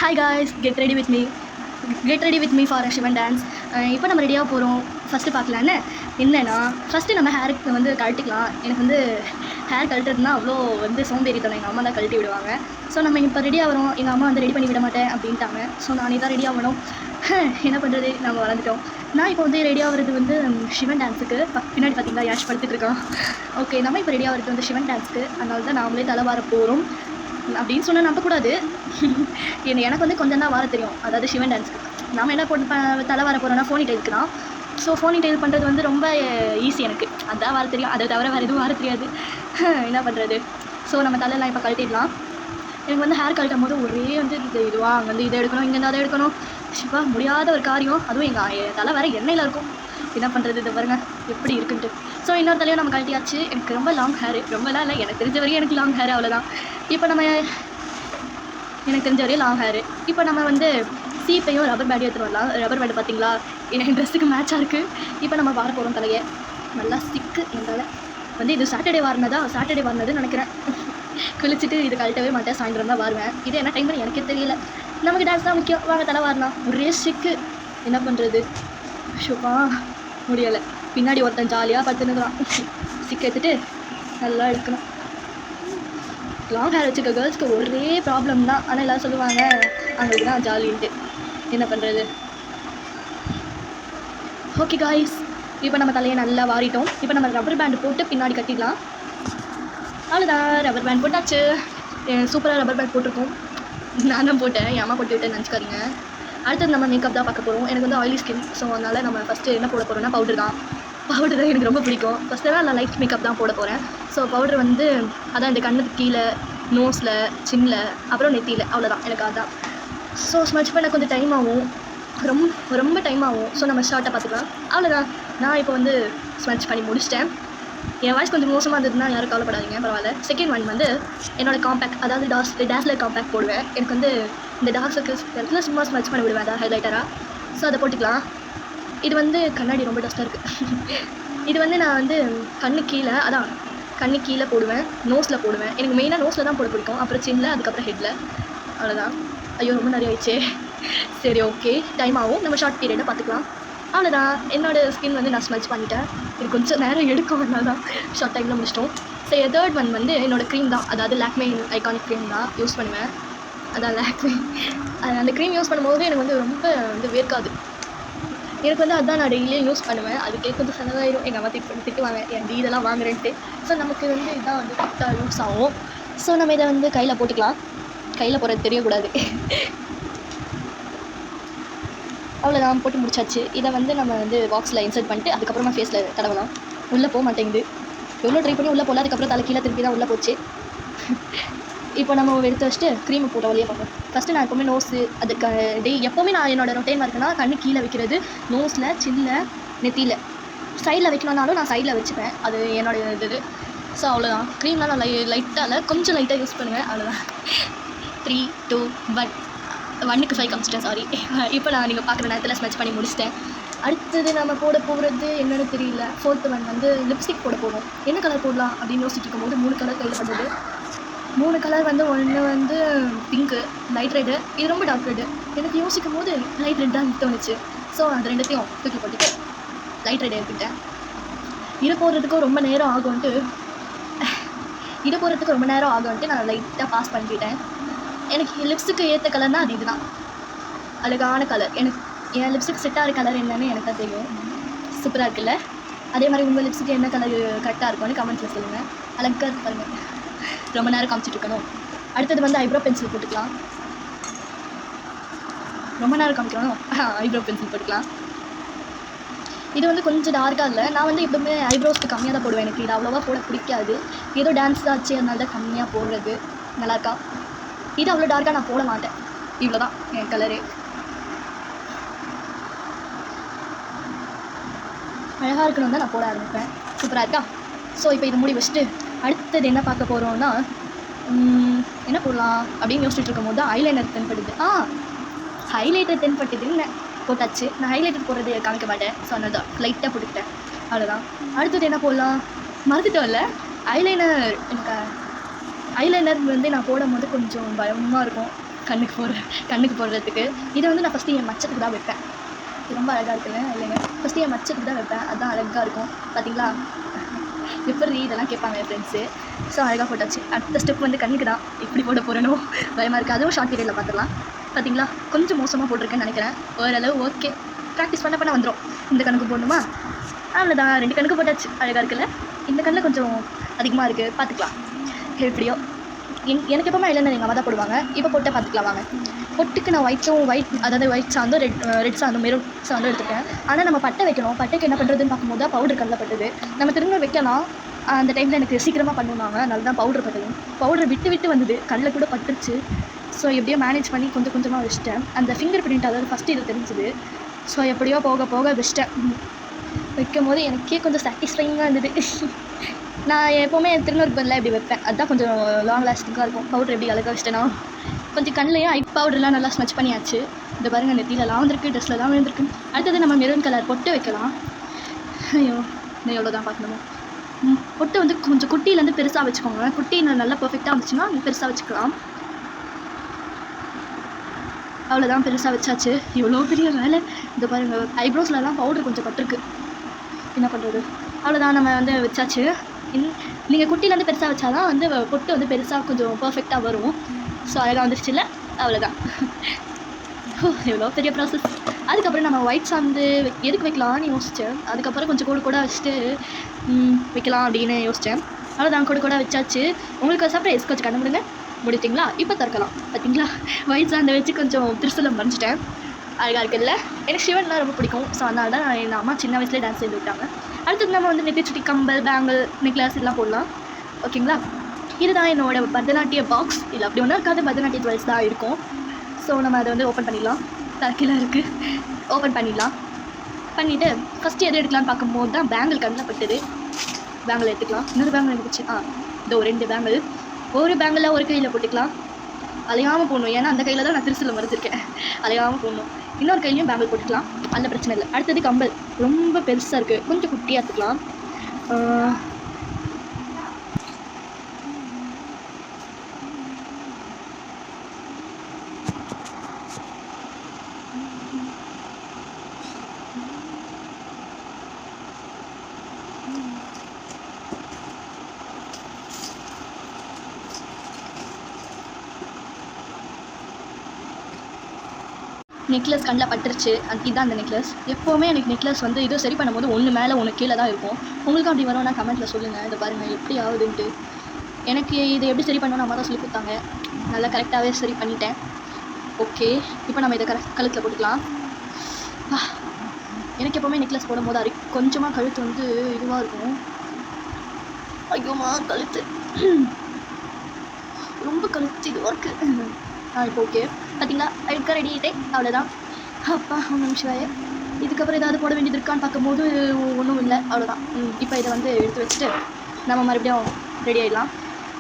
Hi guys, get ready with me for a Shivan dance. இப்போ நம்ம ரெடியாக போகிறோம். ஃபஸ்ட்டு பார்க்கலான்னு என்னென்னா, ஃபஸ்ட்டு நம்ம ஹேருக்கு வந்து கழட்டிக்கலாம். எனக்கு வந்து ஹேர் கழட்டுறதுனா அவ்வளோ சோம்பேறித்தனம். எங்கள் அம்மா தான் கழட்டி விடுவாங்க. ஸோ நம்ம இப்போ ரெடியாக வரோம். எங்கள் அம்மா வந்து ரெடி பண்ணி விட மாட்டேன் அப்படின்ட்டாங்க. ஸோ நானே தான் ரெடி ஆகணும். என்ன பண்ணுறது, நம்ம வளர்ந்துட்டோம். நான் இப்போ வந்து ரெடி ஆகிறது ஷிவன் டான்ஸுக்கு. பின்னாடி பார்த்தீங்களா யாஷ் படுத்துட்டு இருக்கான். ஓகே, நம்ம இப்போ ரெடி ஆகிறது ஷிவன் டான்ஸுக்கு. அதனால தான் நாமளே தலை வார போகிறோம் அப்படின்னு சொன்னால் நம்பக்கூடாது. எனக்கு கொஞ்சம் தான் வார தெரியும், அதாவது ஷிவன் டான்ஸுக்கு. நம்ம என்ன போட்டு தலை வார போகிறோன்னா ஃபோனி டெயிலுக்கு தான். ஸோ ஃபோனி டெயில் பண்ணுறது ரொம்ப ஈஸி. எனக்கு அதான் வார தெரியும். அதை தவிர வேறு எதுவும் வார தெரியாது. என்ன பண்ணுறது. ஸோ நம்ம தலையெல்லாம் இப்போ கழட்டிடலாம். எனக்கு ஹேர் கழட்டும் போது ஒரே இதுவாக அங்கே இதை எடுக்கணும், இங்கேருந்து அதை எடுக்கணும். சிவா முடியாத ஒரு காரியம். அதுவும் எங்கள் தலை வேறு எண்ணெயில் இருக்கும். என்ன பண்ணுறது, இதை பாருங்க எப்படி இருக்குன்ட்டு. ஸோ இன்னொரு தலையும் நம்ம கழட்டியாச்சு. எனக்கு ரொம்ப லாங் ஹேரு, ரொம்பலாம் இல்லை, எனக்கு தெரிஞ்ச வரையும் எனக்கு லாங் ஹேரு, அவ்வளோதான். இப்போ எனக்கு தெரிஞ்ச வரையும் லாங் ஹேரு. இப்போ நம்ம சீப்பையும் ரப்பர் பேண்டையும் எடுத்துகிட்டு வரலாம். ரப்பர் பேண்டு பார்த்தீங்களா, என் ட்ரெஸ்ஸுக்கு மேட்சாக இருக்குது. இப்போ நம்ம வார போகிறோம் தலையை. நல்லா ஸ்டிக்கு என் தலை இது சாட்டர்டே வாரினதுன்னு நினைக்கிறேன். குளிச்சுட்டு இது கழட்டவே மாட்டேன், சாயந்தரம் தான் வாருவேன். இது என்ன டைம் எனக்கே தெரியல. நமக்கு டான்ஸ் தான் முக்கியம். வாங்க தலை வாரலாம். ஒரே ஸ்டிக்கு. என்ன பண்ணுறது, ஷுப்பா முடியலை. பின்னாடி ஒருத்தன் ஜாலியாக பார்த்துன்னுக்குறான். ஸ்டிக் எடுத்துட்டு நல்லா எடுக்கணும். லாங் ஹேர் வச்சுக்க கேர்ள்ஸ்க்கு ஒரே ப்ராப்ளம் தான். ஆனால் எல்லோரும் சொல்லுவாங்க அவங்களுக்கு தான் ஜாலின்ட்டு. என்ன பண்ணுறது. ஓகே காய்ஸ், இப்போ நம்ம தலையை நல்லா வாரிட்டோம். இப்போ நம்ம ரப்பர் பேண்டு போட்டு பின்னாடி கட்டிடலாம். அவ்வளோதான், ரப்பர் பேண்ட் போட்டாச்சு. சூப்பராக ரப்பர் பேண்ட் போட்டிருக்கோம். நான் தான் போட்டேன், என் அம்மா போட்டு விட்டேன்னு நினச்சிக்காதீங்க. அடுத்தது நம்ம மேக்கப் தான் பார்க்க போகிறோம். எனக்கு ஆயிலி ஸ்கின். ஸோ அதனால் நம்ம ஃபஸ்ட்டு என்ன போட போகிறோம்னா பவுடர் தான் எனக்கு ரொம்ப பிடிக்கும். ஃபஸ்ட்டு நான் லைட் மேக்கப் தான் போட போகிறேன். ஸோ பவுடர் அதான் இந்த கண்ணுக்கு கீழே, நோஸில், சின்னில், அப்புறம் நெத்தியில், அவ்வளோதான். எனக்கு அதான். ஸோ ஸ்மச் பண்ண கொஞ்சம் டைம் ஆகும், ரொம்ப டைம் ஆகும். ஸோ நம்ம ஷார்ட்டாக பார்த்துக்கலாம். அவ்வளோதான். நான் இப்போ ஸ்மச் பண்ணி முடிச்சிட்டேன். என் வாய்ஸ் கொஞ்சம் மோசமாக இருந்ததுன்னா யாரும் கவலைப்படாதீங்க, பரவாயில்ல. செகண்ட் ஒன் என்னோடய காம்பேக்ட், அதாவது டேஸ்லர் காம்பேக்ட் போடுவேன். எனக்கு இந்த டார்க் சர்க்கிள்ஸ் இடத்துல சும்மா ஸ்மச் பண்ணி விடுவேன், அதாவது ஹைலைட்டராக. ஸோ அதை போட்டுக்கலாம். இது கண்ணாடி ரொம்ப டஸ்ட்டாக இருக்குது. இது நான் கண்ணு கீழே போடுவேன், நோஸில் போடுவேன். எனக்கு மெயினாக நோஸில் தான் போட பிடிக்கும். அப்புறம் சின்னில், அதுக்கப்புறம் ஹெட்டில், அவ்வளோதான். ஐயோ ரொம்ப நிறைய ஆயிடுச்சு. சரி ஓகே, டைம் ஆகும். நம்ம ஷார்ட் பீரியடை பார்த்துக்கலாம். அவ்வளோதான். என்னோடய ஸ்கின் நான் ஸ்மெச் பண்ணிட்டேன். இது கொஞ்சம் நேரம் எடுக்கும், அதனால தான் ஷார்ட் டைமில் முடிச்சிட்டோம். சரி, தேர்ட் ஒன் என்னோடய க்ரீம் தான், அதாவது லாக்மே ஐகானிக் க்ரீம் தான் யூஸ் பண்ணுவேன். அதான் லாக்மே. அந்த க்ரீம் யூஸ் பண்ணும்போது எனக்கு ரொம்ப வேர்க்காது. எனக்கு அதான் நான் டெய்லியும் யூஸ் பண்ணுவேன். அதுக்கே கொஞ்சம் செலவாயிடும். எங்கள் அம்மா திட்டுவாங்க, என் இதெல்லாம் வாங்குறேன்ட்டு. ஸோ நமக்கு இதான் கரெக்டாக யூஸ் ஆகும். ஸோ நம்ம இதை கையில் போட்டுக்கலாம். கையில் போடுறது தெரியக்கூடாது. அவ்வளோதான், போட்டு முடிச்சாச்சு. இதை நம்ம பாக்ஸில் இன்சர்ட் பண்ணிட்டு அதுக்கப்புறமா ஃபேஸில் தடவலாம். உள்ளே போக மாட்டேங்குது. எவ்வளோ ட்ரை பண்ணி உள்ளே போகல. அதுக்கப்புறம் தலை கீழே திருப்பி தான் உள்ளே போச்சு. இப்போ நம்ம எடுத்து வச்சுட்டு க்ரீமை போட்ட வழியாக பார்ப்போம். ஃபஸ்ட்டு நான் எப்போவுமே நோஸு, அதுக்கு எப்போவுமே நான் என்னோடய ரொட்டீன் இருக்குன்னா கண்ணு கீழே வைக்கிறது, நோஸில், சின்னில், நெத்தியில். சைடில் வைக்கணுன்னாலும் நான் சைடில் வச்சுப்பேன். அது என்னோடய இது. ஸோ அவ்வளோதான். க்ரீம்லாம் நான் லைட்டாக கொஞ்சம் லைட்டாக யூஸ் பண்ணுவேன், அவ்வளோதான். 3, 2, 1க்கு 5 காமிச்சிட்டேன், சாரி. இப்போ நான் நீங்கள் பார்க்குற நேரத்தில் ஸ்மெச் பண்ணி முடிச்சிட்டேன். அடுத்தது நம்ம போட போகிறது என்னென்னு தெரியல. ஃபோர்த்து ஒன் லிப்ஸ்டிக் போட போகிறோம். என்ன கலர் போடலாம் அப்படின்னு யோசிச்சுட்டு இருக்கும்போது 3 கலர் கையில் பண்ணுறது. 3 கலர் ஒன்று பிங்க்கு, லைட் ரெட்டு, இது ரொம்ப டார்க் ரெட்டு. எனக்கு யோசிக்கும் போது லைட் ரெட் தான் தோணுச்சு. ஸோ அது ரெண்டுத்தையும் தூக்கி போட்டுட்டு லைட் ரெட் எடுத்துக்கிட்டேன். இதை போடுறதுக்கு ரொம்ப நேரம் ஆகும்ன்ட்டு நான் லைட்டாக பாஸ் பண்ணிக்கிட்டேன். எனக்கு லிப்ஸுக்கு ஏற்ற கலர்னால் அது இதுதான், அழகான கலர். என் லிப்ஸுக்கு செட் ஆகிற கலர் என்னன்னு எனக்கு தான் தெரியும். சூப்பராக இருக்குல்ல? அதே மாதிரி உங்கள் லிப்ஸுக்கு என்ன கலர் கரெக்டாக இருக்கும்னு கமெண்ட்ஸில் சொல்லுங்கள். அழகாக பாருங்கள். ரொம்ப நேரம் காமிச்சிட்டு இருக்கணும். அடுத்தது ஐப்ரோ பென்சில் போட்டுக்கலாம். ரொம்ப நேரம் காமிக்கணும். ஐப்ரோ பென்சில் போட்டுக்கலாம். இது கொஞ்சம் டார்க்காக இல்லை. நான் எப்பவுமே ஐப்ரோஸ்க்கு கம்மியாக தான் போடுவேன். எனக்கு இது அவ்வளோவா போட பிடிக்காது. ஏதோ டான்ஸ் தான் ஆச்சு, அதனால தான் கம்மியாக போடுறது. நல்லாயிருக்கா? இது அவ்வளோ டார்க்காக நான் போட மாட்டேன். இவ்வளோ தான் என் கலரு. அழகாக இருக்கணும் தான் நான் போட ஆரம்பிப்பேன். சூப்பராக இருக்கா? ஸோ இப்போ இது மூடி வச்சுட்டு அடுத்தது என்ன பார்க்க போகிறோன்னா, என்ன போடலாம் அப்படின்னு யோசிச்சுட்டு இருக்கும் போது தான் ஐலைனர் தென்படுது. ஹைலைட்டர் தென்பட்டுதுன்னு போட்டாச்சு. நான் ஹைலைட்டர் போடுறது காமிக்க மாட்டேன். ஸோ அதனால தான் லைட்டாக போட்டுக்கிட்டேன், அவ்வளோதான். அடுத்தது என்ன போடலாம் மறந்துட்டோம் இல்லை. ஐலைனர். எனக்கு ஐலைனர் நான் போடும் போது கொஞ்சம் பயமாக இருக்கும். கண்ணுக்கு போடுறதுக்கு. இதை வந்து நான் ஃபஸ்ட்டு என் மச்சத்துக்கு தான் வைப்பேன். ரொம்ப அழகாக இருக்குல்ல? இல்லைங்க, ஃபஸ்ட்டு என் மச்சத்துக்கு தான் வைப்பேன். அதுதான் அழகாக இருக்கும். பார்த்தீங்களா? எப்படி இதெல்லாம் கேட்பாங்க என் ஃப்ரெண்ட்ஸு. ஸோ அழகாக போட்டாச்சு. அடுத்த ஸ்டெப் வந்து கண்ணுக்கு தான். எப்படி போட போகிறேனோ பயமாக இருக்குது. அதுவும் ஷார்ட் பீரியடில் பார்த்துடலாம். பார்த்தீங்களா? கொஞ்சம் மோசமாக போட்டிருக்கேன்னு நினைக்கிறேன். ஓரளவு ஓகே. ப்ராக்டிஸ் பண்ண வந்துடும். இந்த கணக்கு போடணுமா? அவ்வளோதான், 2 கணக்கு போட்டாச்சு. அழகாக இருக்குல்ல? இந்த கண்ணில் கொஞ்சம் அதிகமாக இருக்குது, பார்த்துக்கலாம். எப்படியோ எனக்கு எப்போவுமே ஐலைனர் எங்கள் அம்மா தான் போடுவாங்க. இப்போ போட்டே பார்த்துக்கலாம் வாங்க. பொட்டுக்கு நான் அதாவது ஒயிட் சாந்தும் ரெட் சாந்தும் மெரூன் சாந்தும் எடுத்துட்டேன். ஆனால் நம்ம பட்டை வைக்கணும். பட்டைக்கு என்ன பண்ணுறதுன்னு பார்க்கும்போது தான் பவுடர் கண்ணில் பட்டது. நம்ம திரும்ப வைக்கலாம். அந்த டைமில் எனக்கு சீக்கிரமாக பண்ணுவாங்க, அதனால தான் பவுடர் பட்டது. பவுடர் விட்டு வந்தது, கண்ணில் கூட பட்டுருச்சு. ஸோ எப்படியோ மேனேஜ் பண்ணி கொஞ்சமாக வச்சிட்டேன். அந்த ஃபிங்கர் பிரிண்ட் அதாவது ஃபஸ்ட்டு இது தெரிஞ்சுது. ஸோ எப்படியோ போக வச்சிட்டேன். வைக்கும் போது எனக்கே கொஞ்சம் சாட்டிஸ்ஃபைங்காக இருந்தது. நான் எப்போவுமே திருநூறுக்கு பதிலாக இப்படி வைப்பேன். அதுதான் கொஞ்சம் லாங் லாஸ்டிங்காக இருக்கும். பவுடர் எப்படி அழகாக வச்சிட்டேன்னா கொஞ்சம் கண்ணிலையும் ஐ பவுடர்லாம் நல்லா ஸ்மெச் பண்ணியாச்சு. இந்த பாருங்கள், நெத்திலலாம் வந்துருக்கு, ட்ரெஸ்லலாம் வந்துருக்கு. அடுத்தது நம்ம மெரூன் கலர் பொட்டு வைக்கலாம். ஐயோ, இன்னும் எவ்வளோ தான் பார்க்கணுமோ. பொட்டு வந்து கொஞ்சம் குட்டியிலேருந்து பெருசாக வச்சுக்கோங்க. குட்டி நல்லா பர்ஃபெக்டாக வந்துச்சுன்னா பெருசாக வச்சுக்கலாம். அவ்வளோதான், பெருசாக வச்சாச்சு. இவ்வளோ பெரிய வேலை. இந்த பாருங்கள், ஐப்ரோஸ்லலாம் பவுடர் கொஞ்சம் பட்டிருக்கு. என்ன பண்ணுறது? அவ்வளோதான், நம்ம வந்து வச்சாச்சு. நீங்கள் குட்டியிலேருந்து பெருசாக வச்சா தான் வந்து பொட்டு வந்து பெருசாக கொஞ்சம் பர்ஃபெக்டாக வரும். ஸோ அழகாக வந்துருச்சு இல்லை? அவ்வளோதான். எவ்வளோ பெரிய ப்ராசஸ். அதுக்கப்புறம் நம்ம ஒயிட் சாந்து எதுக்கு வைக்கலாம்னு யோசித்தேன். அதுக்கப்புறம் கொஞ்சம் கூட வச்சுட்டு வைக்கலாம் அப்படின்னு யோசித்தேன். அவ்வளோதான், கூட வச்சாச்சு. உங்களுக்கு சர்ப்ரைஸ். கொஞ்சம் கண்ண முடிச்சிங்களா? இப்போ திறக்கலாம். பார்த்தீங்களா? ஒயிட் சாந்தை வச்சு கொஞ்சம் திருசலம் வரைஞ்சிட்டேன். அழகாக இருக்குல்ல? எனக்கு சிவன்லாம் ரொம்ப பிடிக்கும். ஸோ அதனால தான் என் அம்மா சின்ன வயசுலேயே டான்ஸ் செய்து விட்டாங்க. அடுத்தது நம்ம வந்து நெத்திச்சுட்டி, கம்பல், பேங்கிள், நெக்லஸ் இதெல்லாம் போடலாம். ஓகேங்களா? இதுதான் என்னோட பரதநாட்டிய பாக்ஸ். இல்லை அப்படி ஒன்றும் இருக்காது, பரதநாட்டிய டுவெல்ஸ் தான் இருக்கும். ஸோ நம்ம அதை வந்து ஓப்பன் பண்ணிடலாம். கீழே இருக்குது, ஓப்பன் பண்ணிவிட்டு ஃபஸ்ட்டு எது எடுக்கலான்னு பார்க்கும்போது தான் பேங்கிள் கண்ணில் பட்டுது. பேங்கிள் எடுத்துக்கலாம். இன்னொரு பேங்கிள் எடுத்துச்சு. இதோ 2 பேங்கிள். ஒரு பேங்கிளில் ஒரு கையில் போட்டுக்கலாம். அலையாமல் போடணும், ஏன்னா அந்த கையில் தான் நான் திருச்சியில் மறைச்சிருக்கேன். அலையாமல் போடணும். இன்னொரு கையிலையும் பேங்கிள் போட்டுக்கலாம், அந்த பிரச்சனை இல்லை. அடுத்தது கம்பல். ரொம்ப பெருசாக இருக்குது, கொஞ்சம் குட்டியாக எடுத்துக்கலாம். நெக்லஸ் கண்ணில் பட்டுருச்சு. இதுதான் அந்த நெக்லஸ். எப்போவுமே எனக்கு நெக்லஸ் வந்து இது சரி பண்ணும்போது ஒன்று மேலே ஒன்று கீழே தான் இருக்கும். உங்களுக்கும் அப்படி வரும்னா கமெண்ட்டில் சொல்லுங்கள். இதை பாருங்கள் எப்படி ஆகுதுன்ட்டு. எனக்கு இதை எப்படி சரி பண்ணணும்னு அம்மா தான் சொல்லி கொடுத்தாங்க. நல்லா கரெக்டாகவே சரி பண்ணிட்டேன். ஓகே, இப்போ நம்ம இதை கழுத்தில் போட்டுக்கலாம். எனக்கு எப்போவுமே நெக்லஸ் போடும்போது கொஞ்சமாக கழுத்து வந்து இதுவாக இருக்கும். ஐயோமா, கழுத்து ரொம்ப கழுத்து இதுவாக இருக்குது. இப்போ ஓகே, பார்த்தீங்களா? அழுக்க ரெடி ஆகிட்டே. அவ்வளோதான். அப்பா நிமிஷம். இதுக்கப்புறம் ஏதாவது போட வேண்டியது இருக்கான்னு பார்க்கும்போது ஒன்றும் இல்லை. அவ்வளோதான். இப்போ இதை வந்து எடுத்து வச்சுட்டு நம்ம மறுபடியும் ரெடி ஆகிடலாம்.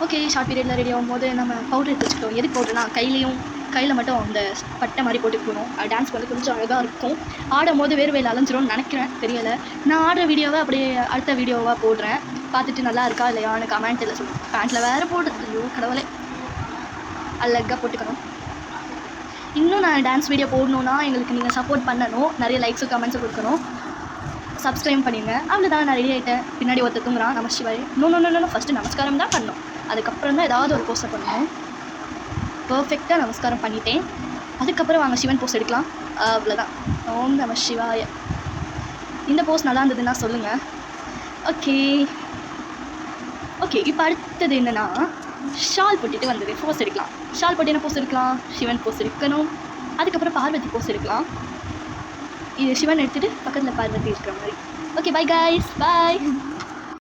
ஓகே, ஷார்ட் பீரியடில் ரெடி ஆகும்போது நம்ம பவுடர் எடுத்து வச்சுக்கிட்டோம். எதுக்கு பவுடர்னா கையில் மட்டும் அந்த பட்டை மாதிரி போட்டு போகணும். டான்ஸ் வந்து கொஞ்சம் அழகாக இருக்கும். ஆடும் போது வேர்வையில் அலைஞ்சிரும்னு நினைக்கிறேன், தெரியலை. நான் ஆடுற வீடியோவை அப்படியே அடுத்த வீடியோவாக போடுறேன். பார்த்துட்டு நல்லா இருக்கா இல்லையான்னு கமெண்ட்டில் சொல்லுங்கள். பேண்ட்டில் வேறு போடுறது. ஐயோ கடவுளே, அழகாக போட்டுக்கணும். இன்னும் நான் டான்ஸ் வீடியோ போடணுன்னா எங்களுக்கு நீங்கள் சப்போர்ட் பண்ணணும். நிறைய லைக்ஸும் கமெண்ட்ஸும் கொடுக்கணும். சப்ஸ்கிரைப் பண்ணிடுங்க. அவ்வளோதான், நான் ரெடி ஆகிட்டேன். பின்னாடி ஒருத்தர் தூங்குறான். நமசிவாய். நோ ஃபஸ்ட்டு நமஸ்காரம் தான் பண்ணணும். அதுக்கப்புறம் தான் ஏதாவது ஒரு போஸ்டர் பண்ணணும். பர்ஃபெக்டாக நமஸ்காரம் பண்ணிட்டேன். அதுக்கப்புறம் வாங்க சிவன் போஸ்ட் எடுக்கலாம். அவ்வளோதான். ஓம் நம சிவாய. இந்த போஸ்ட் நல்லா இருந்ததுன்னா சொல்லுங்கள். ஓகே, இப்போ அடுத்தது என்னென்னா ஷால் போட்டுட்டு வந்தது போஸ்ட் எடுக்கலாம். ஷால் போட்டு என்ன போஸ்ட் எடுக்கலாம்? சிவன் போஸ்ட் எடுக்கணும். அதுக்கப்புறம் பார்வதி போஸ்ட் எடுக்கலாம். இது சிவன் எடுத்துகிட்டு பக்கத்தில் பார்வதி இருக்கிற மாதிரி. ஓகே, பை கைஸ், பாய்.